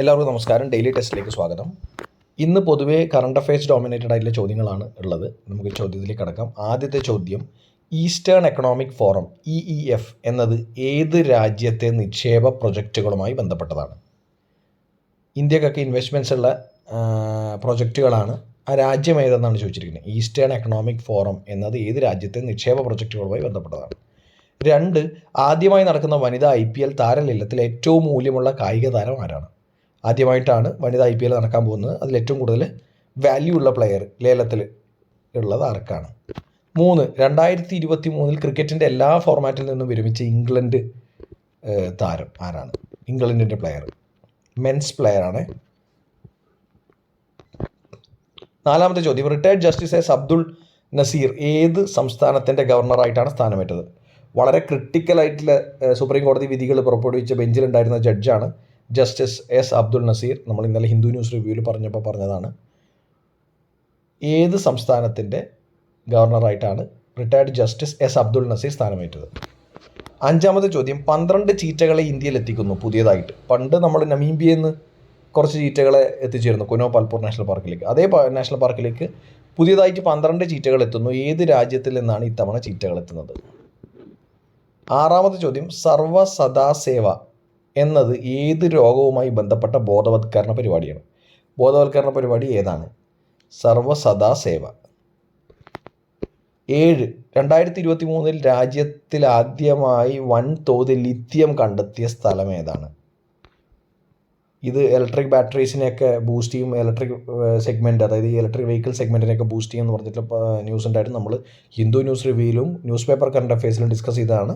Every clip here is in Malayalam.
എല്ലാവർക്കും നമസ്കാരം. ഡെയിലി ടെസ്റ്റിലേക്ക് സ്വാഗതം. ഇന്ന് പൊതുവേ കറണ്ട് അഫയേഴ്സ് ഡോമിനേറ്റഡ് ആയിട്ടുള്ള ചോദ്യങ്ങളാണ് ഉള്ളത്. നമുക്ക് ചോദ്യത്തിലേക്ക് കടക്കാം. ആദ്യത്തെ ചോദ്യം, ഈസ്റ്റേൺ എക്കണോമിക് ഫോറം EEF എന്നത് ഏത് രാജ്യത്തെ നിക്ഷേപ പ്രൊജക്റ്റുകളുമായി ബന്ധപ്പെട്ടതാണ്? ഇന്ത്യക്കൊക്കെ ഇൻവെസ്റ്റ്മെൻറ്റ്സ് ഉള്ള പ്രൊജക്റ്റുകളാണ്. ആ രാജ്യം ഏതെന്നാണ് ചോദിച്ചിരിക്കുന്നത്. ഈസ്റ്റേൺ എക്കണോമിക് ഫോറം എന്നത് ഏത് രാജ്യത്തെ നിക്ഷേപ പ്രൊജക്റ്റുകളുമായി ബന്ധപ്പെട്ടതാണ്? 2, ആദ്യമായി നടക്കുന്ന വനിതാ IPL താരലേലത്തിൽ ഏറ്റവും മൂല്യമുള്ള കായിക താരം ആരാണ്? ആദ്യമായിട്ടാണ് വനിതാ IPL നടക്കാൻ പോകുന്നത്. അതിൽ ഏറ്റവും കൂടുതൽ വാല്യൂ ഉള്ള പ്ലെയർ ലേലത്തിൽ ഉള്ളത് ആർക്കാണ്? 3, 2023 ക്രിക്കറ്റിൻ്റെ എല്ലാ ഫോർമാറ്റിൽ നിന്നും വിരമിച്ച ഇംഗ്ലണ്ട് താരം ആരാണ്? ഇംഗ്ലണ്ടിൻ്റെ പ്ലെയർ, മെൻസ് പ്ലെയറാണ്. 4ാമത്തെ ചോദ്യം, retired justice S Abdul Nazeer ഏത് സംസ്ഥാനത്തിൻ്റെ ഗവർണറായിട്ടാണ് സ്ഥാനമേറ്റത്? വളരെ ക്രിട്ടിക്കലായിട്ടുള്ള സുപ്രീം കോടതി വിധികൾ പുറപ്പെടുവിച്ച ബെഞ്ചിലുണ്ടായിരുന്ന ജഡ്ജാണ് ജസ്റ്റിസ് എസ് അബ്ദുൾ നസീർ. നമ്മൾ ഇന്നലെ ഹിന്ദു ന്യൂസ് റിവ്യൂവിൽ പറഞ്ഞതാണ്. ഏത് സംസ്ഥാനത്തിൻ്റെ ഗവർണറായിട്ടാണ് retired justice S Abdul Nazeer സ്ഥാനമേറ്റത്? 5ാമത്തെ ചോദ്യം, 12 ചീറ്റകളെ ഇന്ത്യയിൽ എത്തിക്കുന്നു പുതിയതായിട്ട്. പണ്ട് നമ്മൾ നമീബിയയിൽ നിന്ന് കുറച്ച് ചീറ്റകളെ എത്തിച്ചേരുന്നു കുനോ പൽപൂർ നാഷണൽ പാർക്കിലേക്ക്. അതേ നാഷണൽ പാർക്കിലേക്ക് പുതിയതായിട്ട് 12 ചീറ്റകൾ എത്തുന്നു. ഏത് രാജ്യത്തിൽ നിന്നാണ് ഇത്തവണ ചീറ്റകൾ എത്തുന്നത്? 6ാമത്തെ ചോദ്യം, സർവ്വസദാസേവ എന്നത് ഏത് രോഗവുമായി ബന്ധപ്പെട്ട ബോധവത്കരണ പരിപാടിയാണ്? ബോധവത്കരണ പരിപാടി ഏതാണ്? സർവ്വസദാസേവ. 7, 2023 രാജ്യത്തിൽ ആദ്യമായി വൻതോതിൽ ലിഥിയം കണ്ടെത്തിയ സ്ഥലം ഏതാണ്? ഇത് ഇലക്ട്രിക് ബാറ്ററീസിനെയൊക്കെ ബൂസ്റ്റ് ചെയ്യും, ഇലക്ട്രിക് സെഗ്മെൻറ്റ്, അതായത് ഈ ഇലക്ട്രിക് വെഹിക്കിൾ സെഗ്മെൻറ്റിനെയൊക്കെ ബൂസ്റ്റ് ചെയ്യുമെന്ന് പറഞ്ഞിട്ട് ന്യൂസ് ഉണ്ടായിരുന്നു. നമ്മൾ ഹിന്ദു ന്യൂസ് റിവ്യൂയിലും ന്യൂസ് പേപ്പർ കറണ്ട് അഫയേഴ്സിലും ഡിസ്കസ് ചെയ്തതാണ്.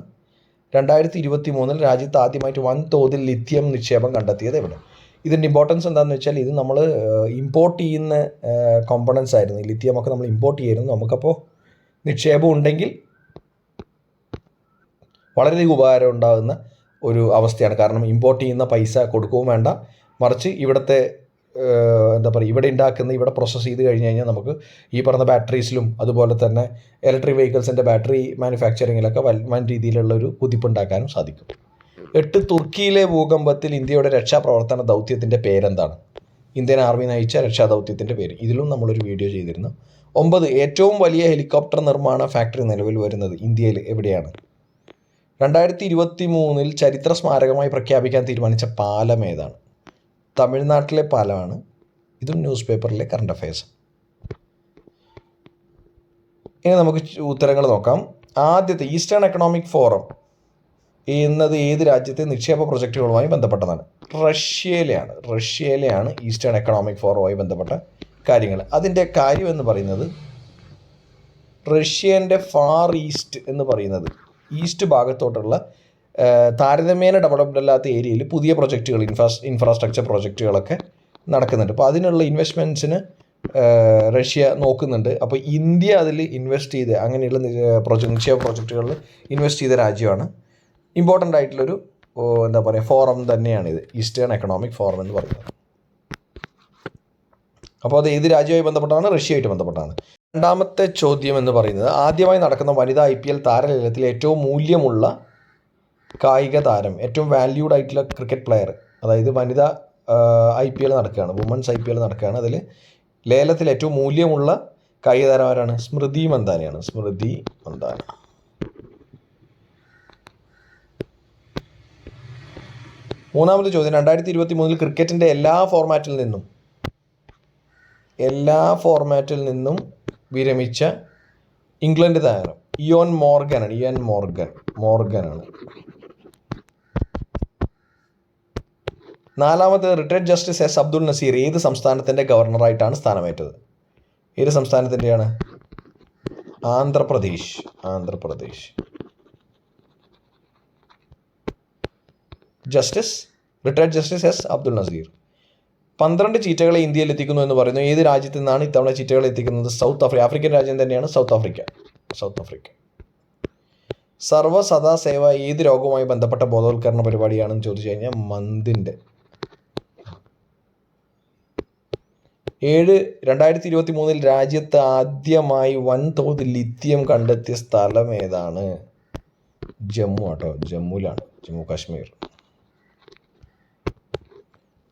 2023 രാജ്യത്ത് ആദ്യമായിട്ട് വൻതോതിൽ ലിഥിയം നിക്ഷേപം കണ്ടെത്തിയത് എവിടെ? ഇതിൻ്റെ ഇമ്പോർട്ടൻസ് എന്താണെന്ന് വെച്ചാൽ ഇത് നമ്മൾ ഇമ്പോർട്ട് ചെയ്യുന്ന കോമ്പണൻസ് ആയിരുന്നു. ലിഥിയമൊക്കെ നമ്മൾ ഇമ്പോർട്ട് ചെയ്യുന്നു. നമുക്കപ്പോൾ നിക്ഷേപം ഉണ്ടെങ്കിൽ വളരെയധികം ഉപകാരം ഉണ്ടാകുന്ന ഒരു അവസ്ഥയാണ്. കാരണം ഇമ്പോർട്ട് ചെയ്യുന്ന പൈസ കൊടുക്കുകയും വേണ്ട, മറിച്ച് ഇവിടുത്തെ ഇവിടെ ഉണ്ടാക്കുന്ന, ഇവിടെ പ്രോസസ്സ് ചെയ്ത് കഴിഞ്ഞ് കഴിഞ്ഞാൽ നമുക്ക് ഈ പറഞ്ഞ ബാറ്ററീസിലും അതുപോലെ തന്നെ ഇലക്ട്രിക് വെഹിക്കിൾസിൻ്റെ ബാറ്ററി മാനുഫാക്ചറിങ്ങിലൊക്കെ വൻ രീതിയിലുള്ളൊരു കുതിപ്പുണ്ടാക്കാനും സാധിക്കും. 8, തുർക്കിയിലെ ഭൂകമ്പത്തിൽ ഇന്ത്യയുടെ രക്ഷാപ്രവർത്തന ദൗത്യത്തിൻ്റെ പേരെന്താണ്? ഇന്ത്യൻ ആർമി നയിച്ച രക്ഷാദൗത്യത്തിൻ്റെ പേര്. ഇതിലും നമ്മളൊരു വീഡിയോ ചെയ്തിരുന്നു. 9, ഏറ്റവും വലിയ ഹെലികോപ്റ്റർ നിർമ്മാണ ഫാക്ടറി നിലവിൽ വരുന്നത് ഇന്ത്യയിൽ എവിടെയാണ്? 2023 ചരിത്ര സ്മാരകമായി പ്രഖ്യാപിക്കാൻ തീരുമാനിച്ച പാലം ഏതാണ്? തമിഴ്നാട്ടിലെ പാലമാണ്. ഇതും ന്യൂസ് പേപ്പറിലെ കറണ്ട് അഫയേഴ്സ്. ഇനി നമുക്ക് ഉത്തരങ്ങൾ നോക്കാം. ആദ്യത്തെ, ഈസ്റ്റേൺ എക്കണോമിക് ഫോറം എന്നത് ഏത് രാജ്യത്തെ നിക്ഷേപ പ്രൊജക്റ്റുകളുമായി ബന്ധപ്പെട്ടതാണ്? റഷ്യയിലെയാണ് ഈസ്റ്റേൺ എക്കണോമിക് ഫോറവുമായി ബന്ധപ്പെട്ട കാര്യങ്ങൾ. അതിൻ്റെ കാര്യം എന്ന് പറയുന്നത്, റഷ്യൻ്റെ ഫാർ ഈസ്റ്റ് എന്ന് പറയുന്നത് ഈസ്റ്റ് ഭാഗത്തോട്ടുള്ള താരതമ്യേന ഡെവലപ്ഡ് അല്ലാത്ത ഏരിയയിൽ പുതിയ പ്രൊജക്റ്റുകൾ, ഇൻഫ്രാസ്ട്രക്ചർ പ്രൊജക്റ്റുകളൊക്കെ നടക്കുന്നുണ്ട്. അപ്പോൾ അതിനുള്ള ഇൻവെസ്റ്റ്മെൻറ്റ്സിന് റഷ്യ നോക്കുന്നുണ്ട്. അപ്പോൾ ഇന്ത്യ അതിൽ ഇൻവെസ്റ്റ് ചെയ്ത് അങ്ങനെയുള്ള നിക്ഷേപ പ്രൊജക്റ്റുകളിൽ ഇൻവെസ്റ്റ് ചെയ്ത രാജ്യമാണ്. ഇമ്പോർട്ടൻ്റ് ആയിട്ടുള്ളൊരു ഫോറം തന്നെയാണിത്, ഈസ്റ്റേൺ എക്കണോമിക് ഫോറം എന്ന് പറയുന്നത്. അപ്പോൾ അത് ഏത് രാജ്യവുമായി ബന്ധപ്പെട്ടാണ്? റഷ്യയുമായിട്ട് ബന്ധപ്പെട്ടാണ്. 2ാമത്തെ ചോദ്യം എന്ന് പറയുന്നത്, ആദ്യമായി നടക്കുന്ന വനിതാ IPL താരലേലത്തിൽ ഏറ്റവും മൂല്യമുള്ള കായിക താരം, ഏറ്റവും വാല്യൂഡ് ആയിട്ടുള്ള ക്രിക്കറ്റ് പ്ലെയർ, അതായത് വനിതാ IPL നടക്കുകയാണ്, വുമൻസ് IPL നടക്കുകയാണ്. അതിൽ ലേലത്തിൽ ഏറ്റവും മൂല്യമുള്ള കായിക താരം ആരാണ്? സ്മൃതി മന്ദാനയാണ്. 3ാമത്തെ ചോദ്യം, 2023 ക്രിക്കറ്റിൻ്റെ എല്ലാ ഫോർമാറ്റിൽ നിന്നും വിരമിച്ച ഇംഗ്ലണ്ട് താരം ഇയോൻ മോർഗനാണ്. 4ാമത്തെ, retired justice S Abdul Nazeer ഏത് സംസ്ഥാനത്തിൻ്റെ ഗവർണറായിട്ടാണ് സ്ഥാനമേറ്റത്? ഏത് സംസ്ഥാനത്തിൻ്റെയാണ്? Andhra Pradesh. Retired justice S Abdul Nazeer. 12 ചീറ്റകളെ ഇന്ത്യയിൽ എത്തിക്കുന്നു എന്ന് പറയുന്നു. ഏത് രാജ്യത്തു നിന്നാണ് ഇത്തവണ ചീറ്റകളെ എത്തിക്കുന്നത്? ആഫ്രിക്കൻ രാജ്യം തന്നെയാണ് സൗത്ത് ആഫ്രിക്ക. സർവ്വസദാസേവ ഏത് രോഗവുമായി ബന്ധപ്പെട്ട ബോധവൽക്കരണ പരിപാടിയാണെന്ന് ചോദിച്ചു കഴിഞ്ഞാൽ മന്തിൻ്റെ. 7, 2023 രാജ്യത്ത് ആദ്യമായി വൻതോതിൽ ലിഥിയം കണ്ടെത്തിയ സ്ഥലം ഏതാണ്? ജമ്മുവിലാണ്, ജമ്മു കാശ്മീർ.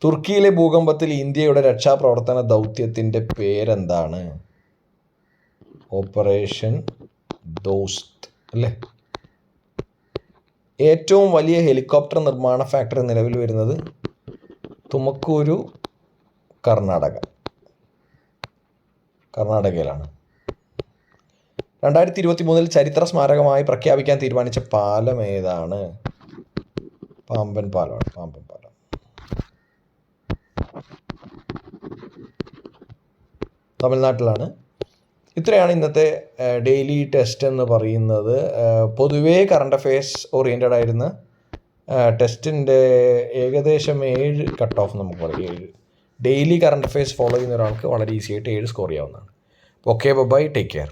തുർക്കിയിലെ ഭൂകമ്പത്തിൽ ഇന്ത്യയുടെ രക്ഷാപ്രവർത്തന ദൗത്യത്തിൻ്റെ പേരെന്താണ്? ഓപ്പറേഷൻ ദോസ്ത് അല്ലേ? ഏറ്റവും വലിയ ഹെലികോപ്റ്റർ നിർമ്മാണ ഫാക്ടറി നിലവിൽ വരുന്നത് തുമക്കൂരു, കർണാടകയിലാണ്. 2023 ചരിത്ര സ്മാരകമായി പ്രഖ്യാപിക്കാൻ തീരുമാനിച്ച പാലം ഏതാണ്? പാമ്പൻ പാലമാണ്. പാമ്പൻ പാലം. തമിഴ്നാട്ടിലാണ്. ഇത്രയാണ് ഇന്നത്തെ ഡെയിലി ടെസ്റ്റ് എന്ന് പറയുന്നത്. പൊതുവേ കറണ്ട് അഫെയർസ് ഓറിയൻറ്റഡ് ആയിരുന്ന ടെസ്റ്റിൻ്റെ ഏകദേശം 7 കട്ട് ഓഫ് നമുക്ക് പറയും. 7 ഡെയിലി കറണ്ട് അഫെയർസ് ഫോളോ ചെയ്യുന്ന ഒരാൾക്ക് വളരെ ഈസി ആയിട്ട് 7 സ്കോർ ചെയ്യാവുന്നതാണ്. Okay, bye, take care.